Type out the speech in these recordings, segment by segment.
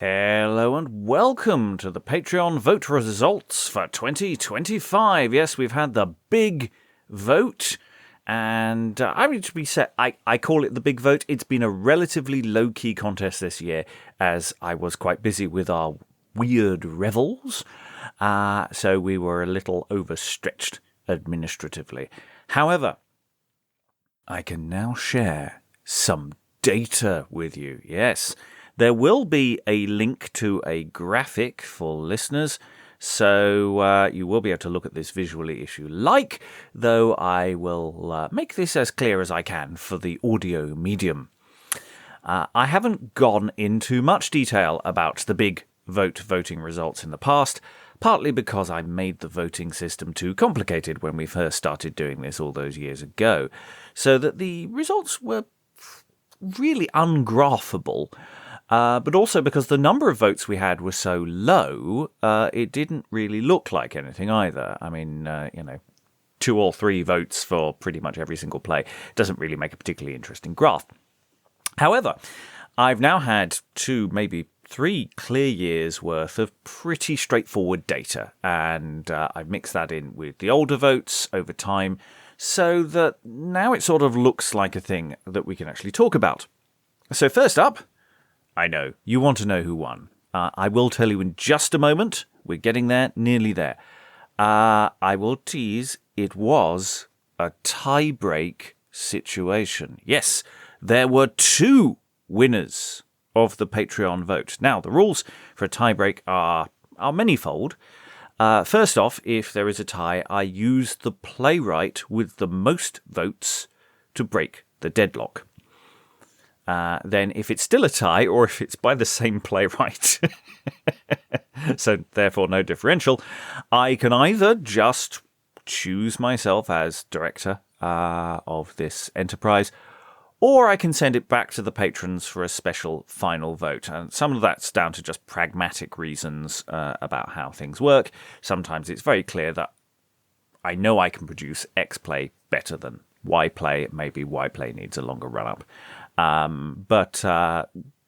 Hello and welcome to the Patreon vote results for 2025. Yes, we've had the big vote, and I call it the big vote. It's been a relatively low-key contest this year, as I was quite busy with our weird revels, so we were a little overstretched administratively. However, I can now share some data with you. Yes. There will be a link to a graphic for listeners, so you will be able to look at this visually if you like, though I will make this as clear as I can for the audio medium. I haven't gone into much detail about the big voting results in the past, partly because I made the voting system too complicated when we first started doing this all those years ago, so that the results were really ungraphable. But also because the number of votes we had was so low, it didn't really look like anything either. I mean, 2 or 3 votes for pretty much every single play doesn't really make a particularly interesting graph. However, I've now had 2, maybe 3 clear years worth of pretty straightforward data, and I've mixed that in with the older votes over time, so that now it sort of looks like a thing that we can actually talk about. So first up, I know, you want to know who won. I will tell you in just a moment. We're getting there, nearly there. I will tease, it was a tie-break situation. Yes, there were 2 winners of the Patreon vote. Now, the rules for a tie-break are manyfold. First off, if there is a tie, I use the playwright with the most votes to break the deadlock. Then if it's still a tie, or if it's by the same playwright, so therefore no differential, I can either just choose myself as director of this enterprise, or I can send it back to the patrons for a special final vote. And some of that's down to just pragmatic reasons about how things work. Sometimes it's very clear that I know I can produce X play better than Y play. Maybe Y play needs a longer run-up. But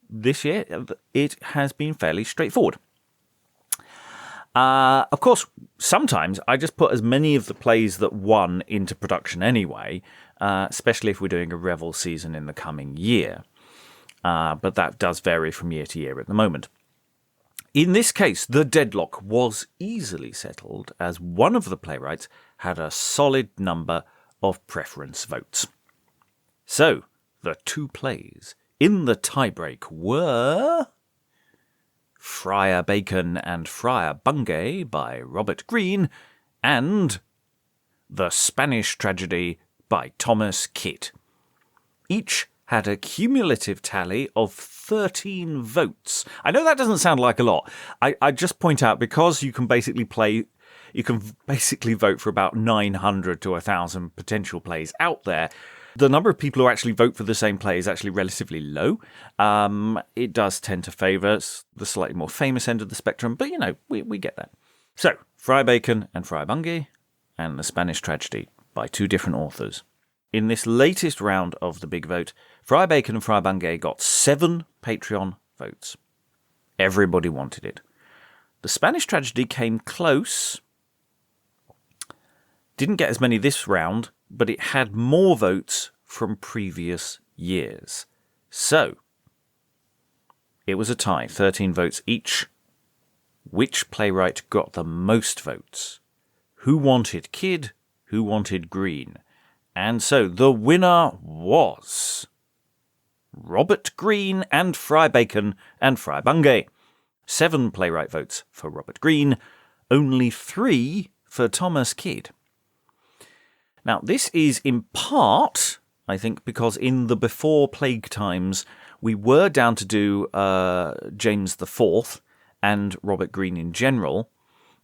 this year, it has been fairly straightforward. Of course, sometimes I just put as many of the plays that won into production anyway, especially if we're doing a Revel season in the coming year. But that does vary from year to year at the moment. In this case, the deadlock was easily settled as one of the playwrights had a solid number of preference votes. So, the 2 plays in the tiebreak were Friar Bacon and Friar Bungay by Robert Greene and The Spanish Tragedy by Thomas Kidd. Each had a cumulative tally of 13 votes. I know that doesn't sound like a lot. I just point out because you can basically vote for about 900 to 1,000 potential plays out there. The number of people who actually vote for the same play is actually relatively low. It does tend to favour the slightly more famous end of the spectrum, but, we get that. So, Friar Bacon and Friar Bungay, and The Spanish Tragedy by 2 different authors. In this latest round of the big vote, Friar Bacon and Friar Bungay got 7 Patreon votes. Everybody wanted it. The Spanish Tragedy came close. Didn't get as many this round, but it had more votes from previous years. So, it was a tie, 13 votes each. Which playwright got the most votes? Who wanted Kidd? Who wanted Greene? And so the winner was Robert Greene and Friar Bacon and Friar Bungay. 7 playwright votes for Robert Greene, only 3 for Thomas Kidd. Now, this is in part, I think, because in the before plague times, we were down to do James IV and Robert Greene in general,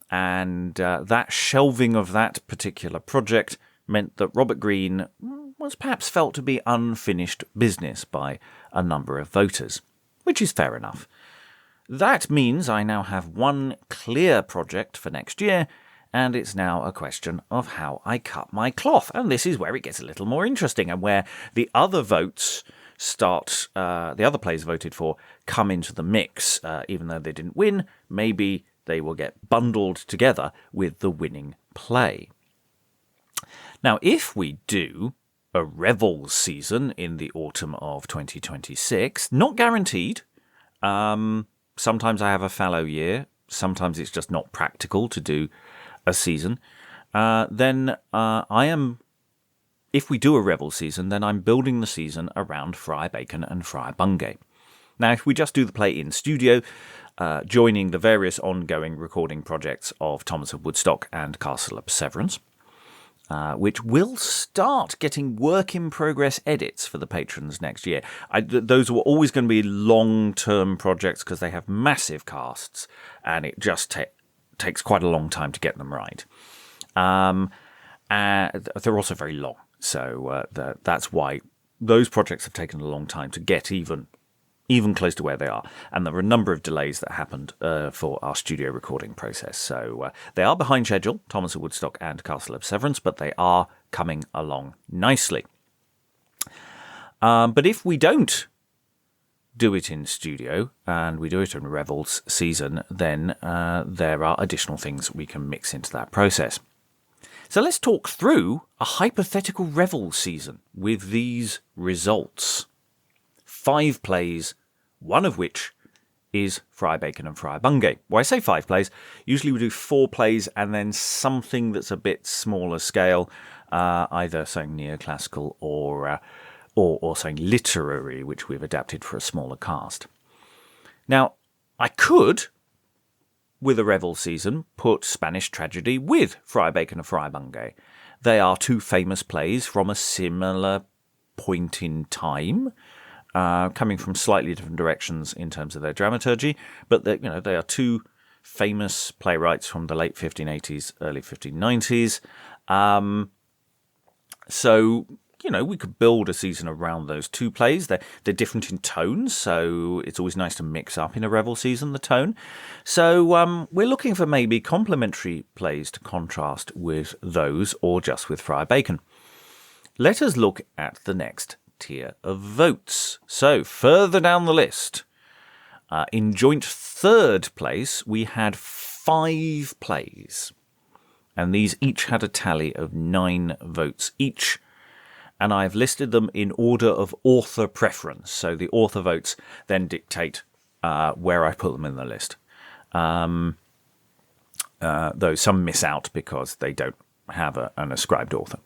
and that shelving of that particular project meant that Robert Greene was perhaps felt to be unfinished business by a number of voters, which is fair enough. That means I now have one clear project for next year, and it's now a question of how I cut my cloth. And this is where it gets a little more interesting, and where the other votes start, the other plays voted for come into the mix. Even though they didn't win, maybe they will get bundled together with the winning play. Now, if we do a Revels season in the autumn of 2026, not guaranteed. Sometimes I have a fallow year. Sometimes it's just not practical to do a season. If we do a Revel season, then I'm building the season around Friar Bacon and Friar Bungay. Now, if we just do the play in studio, joining the various ongoing recording projects of Thomas of Woodstock and Castle of Perseverance, which will start getting work-in-progress edits for the patrons next year. Those were always going to be long-term projects because they have massive casts, and it just takes quite a long time to get them right. And they're also very long, so that's why those projects have taken a long time to get even close to where they are. And there were a number of delays that happened for our studio recording process. So they are behind schedule, Thomas of Woodstock and Castle of Severance, but they are coming along nicely. But if we don't do it in studio and we do it in Revels season, then there are additional things we can mix into that process. So let's talk through a hypothetical Revels season with these results. 5 plays, one of which is Friar Bacon and Friar Bungay. Well, I say 5 plays. Usually we do 4 plays and then something that's a bit smaller scale, either something neoclassical or something literary, which we've adapted for a smaller cast. Now, I could, with a Revel season, put Spanish Tragedy with Friar Bacon and Friar Bungay. They are 2 famous plays from a similar point in time, coming from slightly different directions in terms of their dramaturgy, but they are 2 famous playwrights from the late 1580s, early 1590s. So we could build a season around those 2 plays. They're different in tone, so it's always nice to mix up in a Revel season the tone. So we're looking for maybe complementary plays to contrast with those, or just with Friar Bacon. Let us look at the next tier of votes. So further down the list, in joint 3rd place, we had 5 plays, and these each had a tally of 9 votes each, and I've listed them in order of author preference. So the author votes then dictate where I put them in the list, though some miss out because they don't have an ascribed author.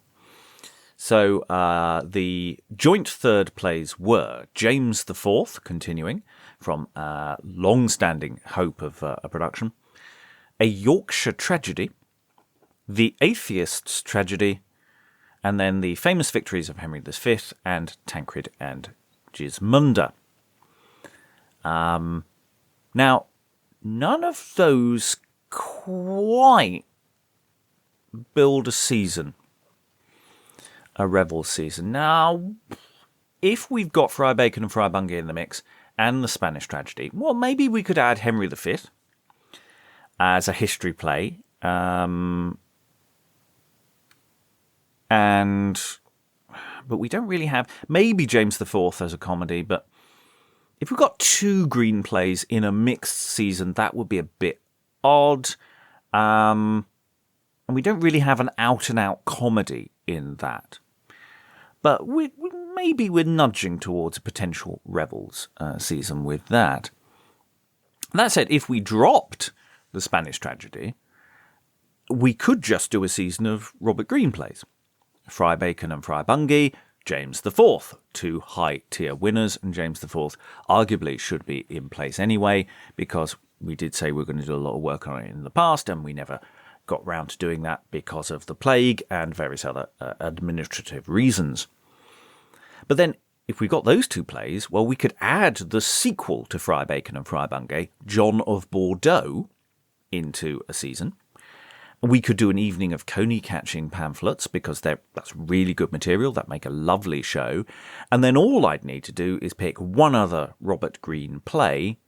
So the joint 3rd plays were James IV, continuing from long-standing hope of a production, A Yorkshire Tragedy, The Atheist's Tragedy, and then the famous victories of Henry V and Tancred and Gismunda. Now, none of those quite build a season. A Revel season. Now, if we've got Friar Bacon and Friar Bungay in the mix, and the Spanish Tragedy, well, maybe we could add Henry V as a history play, but we don't really have, maybe James IV as a comedy, but if we've got 2 green plays in a mixed season, that would be a bit odd, and we don't really have an out-and-out comedy in that. But maybe we're nudging towards a potential Revels season with that. That said, if we dropped the Spanish Tragedy, we could just do a season of Robert Greene plays. Friar Bacon and Friar Bungay, James IV, 2 high-tier winners, and James IV arguably should be in place anyway, because we did say we were going to do a lot of work on it in the past, and we never got round to doing that because of the plague and various other administrative reasons. But then, if we got those 2 plays, well, we could add the sequel to Friar Bacon and Friar Bungay, John of Bordeaux, into a season. We could do an evening of coney-catching pamphlets, because that's really good material. That make a lovely show. And then all I'd need to do is pick one other Robert Greene play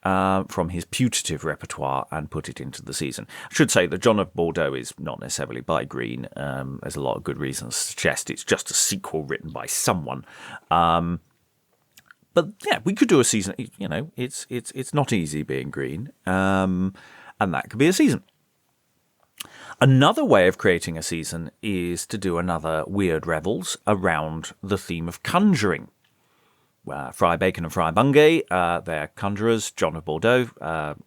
from his putative repertoire and put it into the season. I should say that John of Bordeaux is not necessarily by Greene. There's a lot of good reasons to suggest it's just a sequel written by someone. But yeah, we could do a season. You know, it's not easy being green, and that could be a season. Another way of creating a season is to do another Weird Revels around the theme of conjuring. Friar Bacon and Friar Bungay, they're conjurers. John of Bordeaux,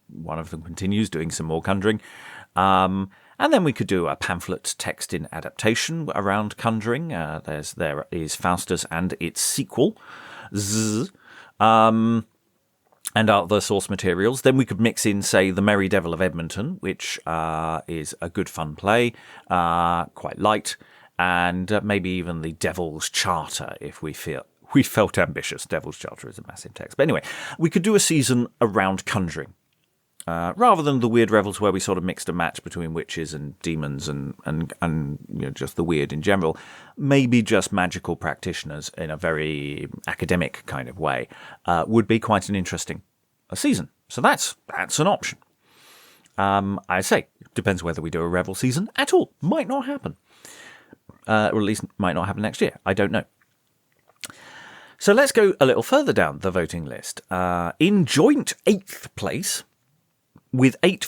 one of them continues doing some more conjuring. And then we could do a pamphlet text in adaptation around conjuring. There is Faustus and its sequel, and other source materials. Then we could mix in, say, The Merry Devil of Edmonton, which is a good fun play, quite light, and maybe even The Devil's Charter if we felt ambitious. Devil's Charter is a massive text. But anyway, we could do a season around conjuring. Rather than the Weird Revels where we sort of mixed a match between witches and demons and you know, just the weird in general, maybe just magical practitioners in a very academic kind of way, would be quite an interesting season. So that's an option. I say, depends whether we do a Revel season at all. Might not happen. Or at least might not happen next year. I don't know. So let's go a little further down the voting list. In joint 8th place, with 8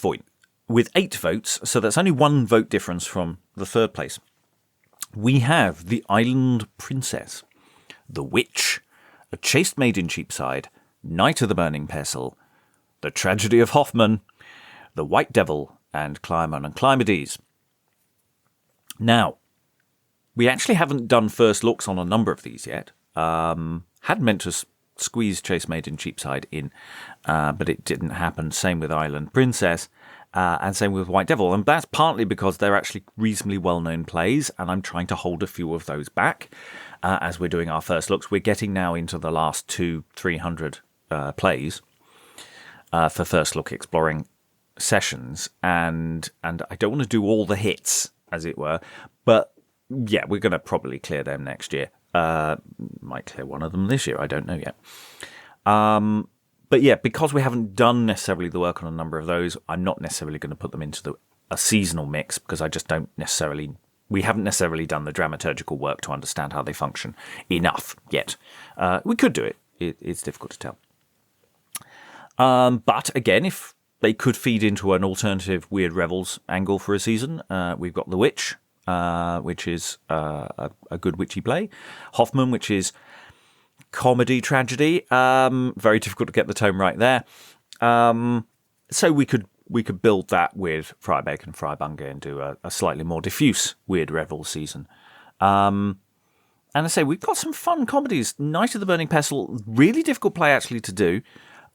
votes, so that's only 1 vote difference from the 3rd place, we have The Island Princess, The Witch, A Chaste Maid in Cheapside, Knight of the Burning Pestle, The Tragedy of Hoffmann, The White Devil, and Climon and Climades. Now, we actually haven't done first looks on a number of these yet. Had meant to squeeze Chaste Maid in Cheapside in, but it didn't happen. Same with Island Princess, and same with White Devil. And that's partly because they're actually reasonably well-known plays, and I'm trying to hold a few of those back as we're doing our first looks. We're getting now into the last 200-300 plays for first look exploring sessions, and I don't want to do all the hits, as it were, but yeah, we're going to probably clear them next year. Might clear one of them this year, I don't know yet. But yeah, because we haven't done necessarily the work on a number of those, I'm not necessarily going to put them into a seasonal mix, because I just we haven't necessarily done the dramaturgical work to understand how they function enough yet. We could do it. It's difficult to tell. But again, if they could feed into an alternative Weird Revels angle for a season, we've got The Witch, which is a good witchy play. Hoffmann, which is comedy tragedy. Very difficult to get the tone right there. So we could build that with Friar Bacon and Friar Bungay and do a slightly more diffuse Weird Revel season. And I say we've got some fun comedies. Knight of the Burning Pestle, really difficult play actually to do.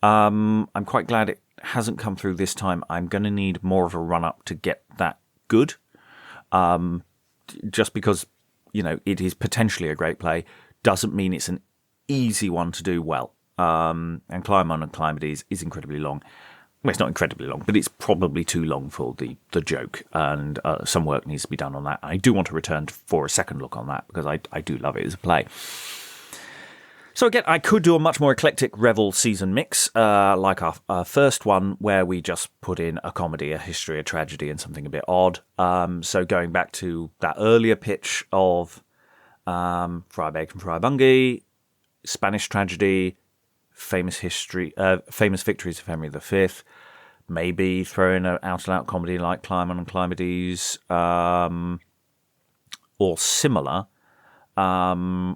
I'm quite glad it hasn't come through this time. I'm going to need more of a run up to get that good. Just because, you know, it is potentially a great play doesn't mean it's an easy one to do well. And Climon and Climades is incredibly long. Well, it's not incredibly long, but it's probably too long for the joke, and some work needs to be done on that. I do want to return for a second look on that, because I do love it as a play. So again, I could do a much more eclectic Revel season mix, like our first one, where we just put in a comedy, a history, a tragedy, and something a bit odd. So going back to that earlier pitch of Friar Bacon, Friar Bungay, Spanish tragedy, famous victories of Henry V, maybe throw in an out-and-out comedy like Climon and Climades, or similar.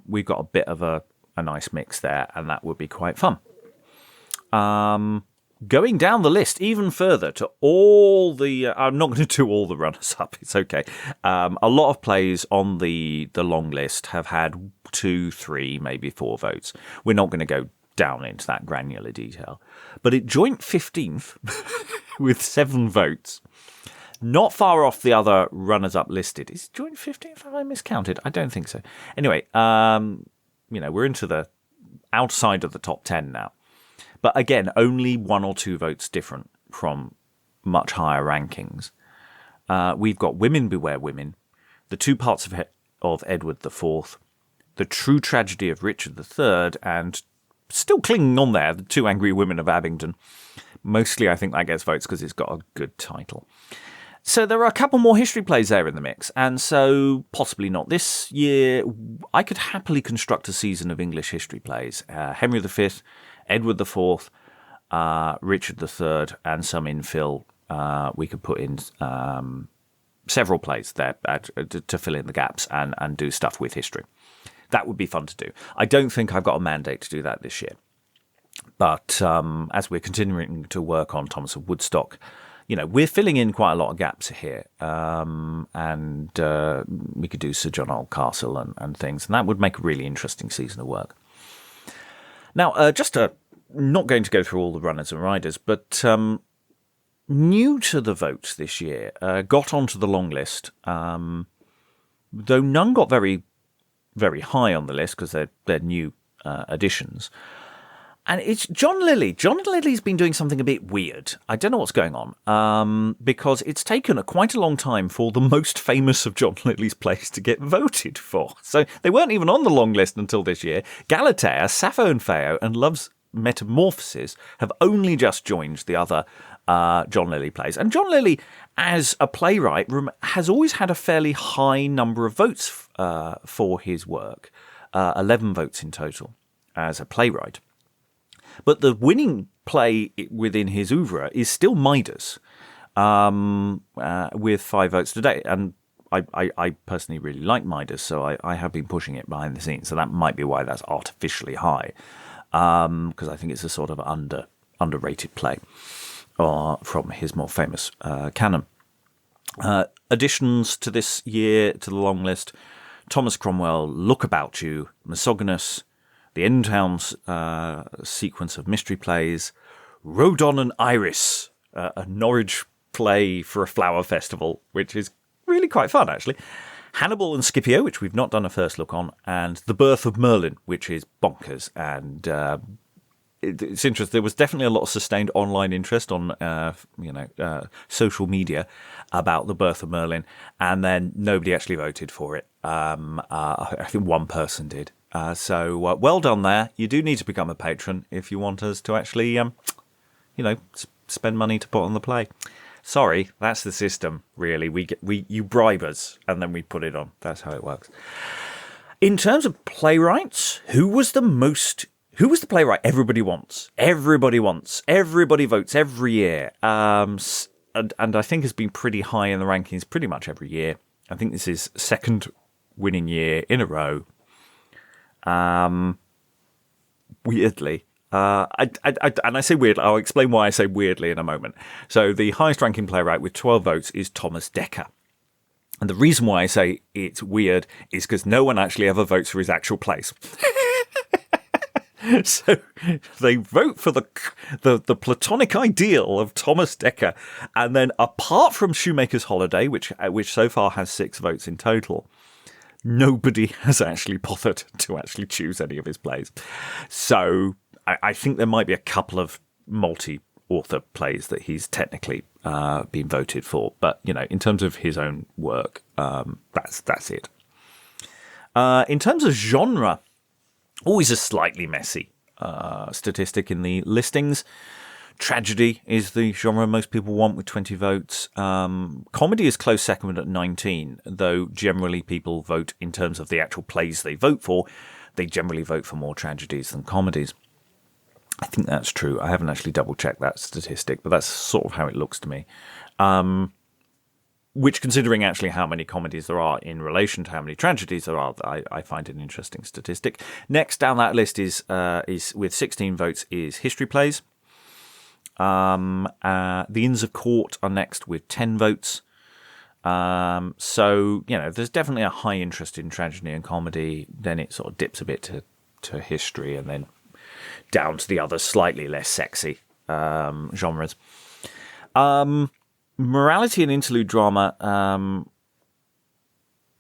We've got a bit of a nice mix there, and that would be quite fun. Going down the list even further to all the... I'm not going to do all the runners-up, it's okay. A lot of plays on the long list have had 2, 3, maybe 4 votes. We're not going to go down into that granular detail. But it joint 15th with 7 votes. Not far off the other runners-up listed. Is it joint 15th? Have I miscounted? I don't think so. Anyway, you know, we're into the outside of the top 10 now. But again, only 1 or 2 votes different from much higher rankings. We've got Women Beware Women, The Two Parts of Edward IV, The True Tragedy of Richard III, and still clinging on there, The Two Angry Women of Abingdon. Mostly I think that gets votes because it's got a good title. So there are a couple more history plays there in the mix, and so possibly not. This year, I could happily construct a season of English history plays. Henry V, Edward IV, Richard III, and some infill. We could put in several plays there to fill in the gaps and do stuff with history. That would be fun to do. I don't think I've got a mandate to do that this year. But as we're continuing to work on Thomas of Woodstock, we're filling in quite a lot of gaps here. And we could do Sir John Oldcastle and things. And that would make a really interesting season of work. Now, not going to go through all the runners and riders, but new to the vote this year, got onto the long list, though none got very, very high on the list because they're new additions. And it's John Lilly. John Lilly's been doing something a bit weird. I don't know what's going on, because it's taken quite a long time for the most famous of John Lilly's plays to get voted for. So they weren't even on the long list until this year. Galatea, Sappho and Phao, and Love's Metamorphosis have only just joined the other John Lilly plays. And John Lilly, as a playwright, has always had a fairly high number of votes for his work, 11 votes in total as a playwright. But the winning play within his oeuvre is still Midas, with 5 votes today. And I personally really like Midas, so I have been pushing it behind the scenes. So that might be why that's artificially high, because I think it's a sort of underrated play from his more famous canon. Additions to this year to the long list: Thomas Cromwell, Look About You, Misogynous, the End Towns sequence of mystery plays, Rodon and Iris, a Norwich play for a flower festival, which is really quite fun, actually. Hannibal and Scipio, which we've not done a first look on, and The Birth of Merlin, which is bonkers. And it's interesting. There was definitely a lot of sustained online interest on social media about The Birth of Merlin, and then nobody actually voted for it. I think one person did. So well done there. You do need to become a patron if you want us to actually, spend money to put on the play. Sorry, that's the system, really. You bribe us and then we put it on. That's how it works. In terms of playwrights, who was the playwright everybody wants? Everybody votes every year. And I think has been pretty high in the rankings pretty much every year. I think this is second winning year in a row. Weirdly, and I say weird. I'll explain why I say weirdly in a moment. So the highest ranking playwright with 12 votes is Thomas Dekker. And the reason why I say it's weird is because no one actually ever votes for his actual plays. So they vote for the platonic ideal of Thomas Dekker. And then apart from Shoemaker's Holiday, which so far has 6 votes in total, nobody has actually bothered to actually choose any of his plays. So I think there might be a couple of multi-author plays that he's technically been voted for. But, in terms of his own work, that's it. In terms of genre, always a slightly messy statistic in the listings. Tragedy is the genre most people want with 20 votes. Comedy is close second at 19, though generally people vote in terms of the actual plays they vote for. They generally vote for more tragedies than comedies. I think that's true. I haven't actually double-checked that statistic, but that's sort of how it looks to me. Which, considering actually how many comedies there are in relation to how many tragedies there are, I find an interesting statistic. Next down that list is with 16 votes is history plays. The Inns of Court are next with 10 votes. So, there's definitely a high interest in tragedy and comedy. Then it sort of dips a bit to history and then down to the other slightly less sexy genres. Morality and interlude drama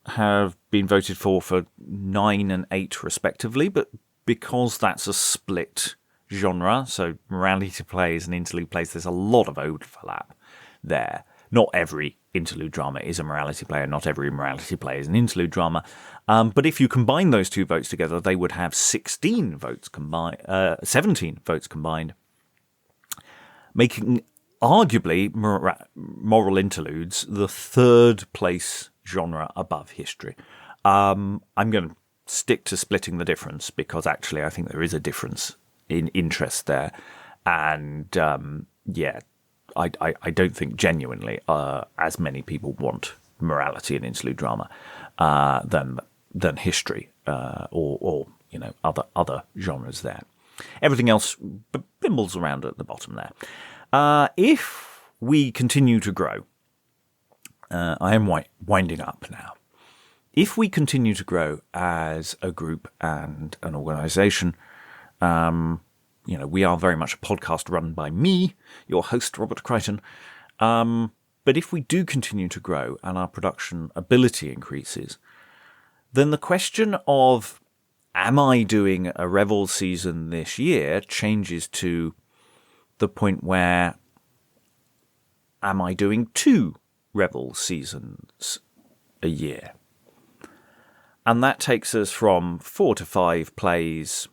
have been voted for 9 and 8 respectively, but because that's a split genre, so morality plays and interlude plays, there's a lot of overlap there. Not every interlude drama is a morality play, and not every morality play is an interlude drama. But if you combine those 2 votes together, they would have 17 votes combined, making arguably moral interludes, the third place genre above history. I'm going to stick to splitting the difference because actually I think there is a difference in interest there. And I don't think genuinely as many people want morality and interlude drama than history or other genres there. Everything else bimbles around at the bottom there. If we continue to grow, I am winding up now. If we continue to grow as a group and an organisation, we are very much a podcast run by me, your host, Robert Crighton. But if we do continue to grow and our production ability increases, then the question of, am I doing a Revel season this year, changes to the point where, am I doing 2 Revel seasons a year? And that takes us from 4 to 5 plays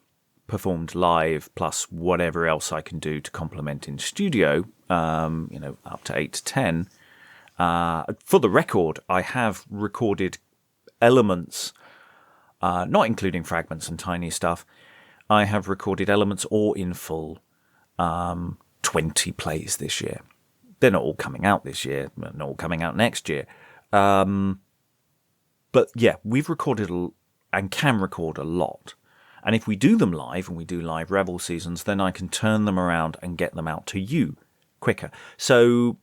performed live, plus whatever else I can do to complement in studio, up to 8 to 10. For the record, I have recorded elements, not including fragments and tiny stuff. I have recorded elements or in full 20 plays this year. They're not all coming out this year, not all coming out next year. But yeah, we've recorded and can record a lot. And if we do them live, and we do live Revel seasons, then I can turn them around and get them out to you quicker. So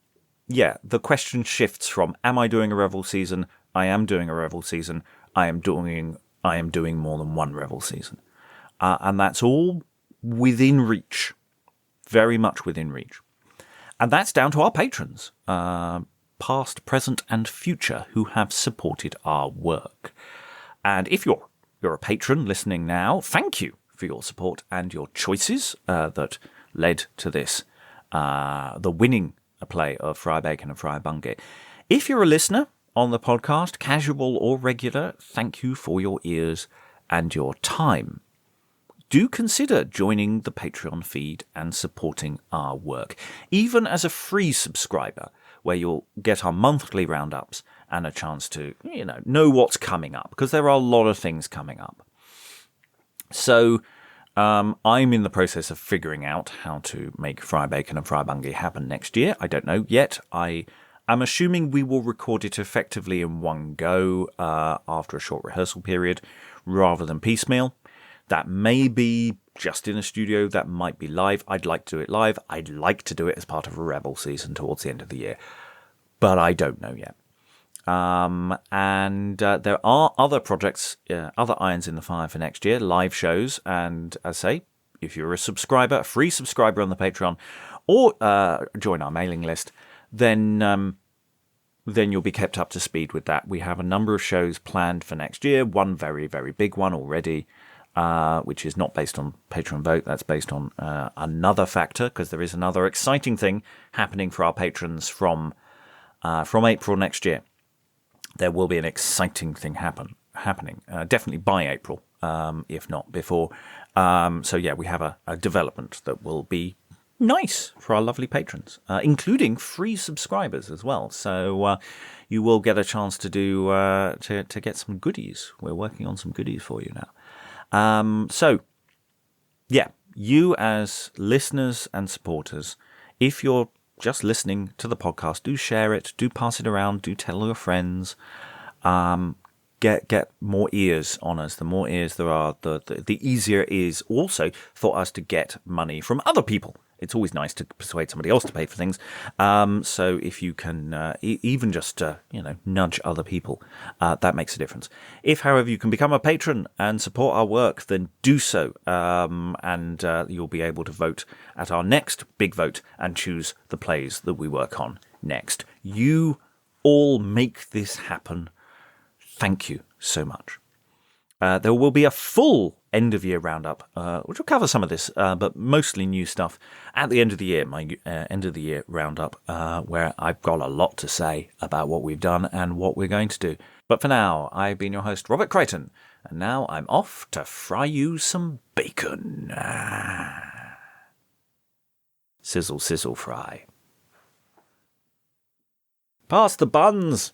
yeah, the question shifts from, am I doing a Revel season? I am doing a Revel season. I am doing more than one Revel season. And that's all within reach, very much within reach. And that's down to our patrons, past, present, and future, who have supported our work. And if you're a patron listening now, thank you for your support and your choices that led to this, the winning play of Friar Bacon and Friar Bungay. If you're a listener on the podcast, casual or regular, thank you for your ears and your time. Do consider joining the Patreon feed and supporting our work, even as a free subscriber, where you'll get our monthly roundups and a chance to, know what's coming up, because there are a lot of things coming up. So I'm in the process of figuring out how to make Friar Bacon and Friar Bungay happen next year. I don't know yet. I am assuming we will record it effectively in one go after a short rehearsal period, rather than piecemeal. That may be just in a studio. That might be live. I'd like to do it live. I'd like to do it as part of a Revel season towards the end of the year. But I don't know yet. And there are other projects, other irons in the fire for next year, live shows. And as I say, if you're a subscriber, a free subscriber on the Patreon, or join our mailing list, then you'll be kept up to speed with that. We have a number of shows planned for next year. One very, very big one already. Which is not based on Patreon vote. That's based on another factor, because there is another exciting thing happening for our patrons from April next year. There will be an exciting thing happening, definitely by April, if not before. So yeah, we have a development that will be nice for our lovely patrons, including free subscribers as well. So you will get a chance to do to get some goodies. We're working on some goodies for you now. So, yeah, you as listeners and supporters, if you're just listening to the podcast, do share it, do pass it around, do tell your friends, get more ears on us. The more ears there are, the easier it is also for us to get money from other people. It's always nice to persuade somebody else to pay for things. So if you can even just, nudge other people, that makes a difference. If, however, you can become a patron and support our work, then do so. And you'll be able to vote at our next big vote and choose the plays that we work on next. You all make this happen. Thank you so much. There will be a full end-of-year roundup, which will cover some of this, but mostly new stuff at the end of the year, my end-of-the-year roundup, where I've got a lot to say about what we've done and what we're going to do. But for now, I've been your host, Robert Crighton, and now I'm off to fry you some bacon. Sizzle, sizzle, fry. Pass the buns.